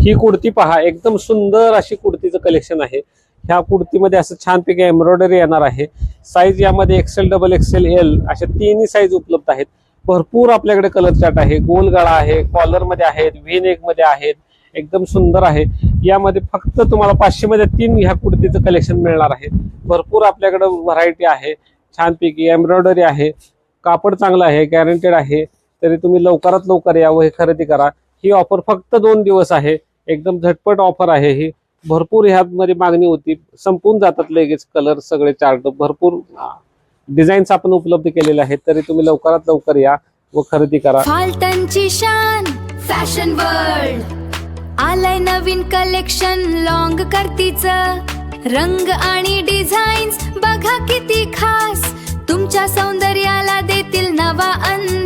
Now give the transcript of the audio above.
ही कुर्ती पहा, एकदम सुंदर अशी कुर्तीचं कलेक्शन आहे। ह्या कुर्तीमध्ये असं छानपैकी एम्ब्रॉयडरी येणार आहे। साईज यामध्ये एक्सेल, डबल एक्सेल, एल अशा तिन्ही साईज उपलब्ध आहेत। भरपूर आपल्याकडे कलर चार्ट आहे, गोल गळा आहे, कॉलर मध्ये आहेत, व्ही नेक मध्ये आहेत, एकदम सुंदर आहे। यामध्ये फक्त तुम्हाला 500 मध्ये 3 ह्या कुर्तीचं कलेक्शन मिळणार आहे। भरपूर आपल्याकडे व्हरायटी आहे, छानपैकी एम्ब्रॉयडरी आहे, कापड चांगलं आहे, गॅरंटेड आहे। तरी तुम्ही लवकरात लवकर या व हे खरेदी करा। ही ऑफर फक्त 2 दिवस आहे, एकदम झटपट ऑफर आहे ही। भरपूर ह्यामध्ये मागणी होती, संपून जातात लगेच कलर सगळे चार्ट, भरपूर डिझाईन्स आपण उपलब्ध केलेले आहेत। तरी तुम्ही लवकरात लवकर या व खरेदी करा। फाल्टनची शान फॅशन वर्ल्ड आलंय नवीन कलेक्शन, लॉंग कर्तीचं रंग आणि डिझाईन्स बघा किती खास, तुमच्या सौंदर्याला देतील नवा अंदाज।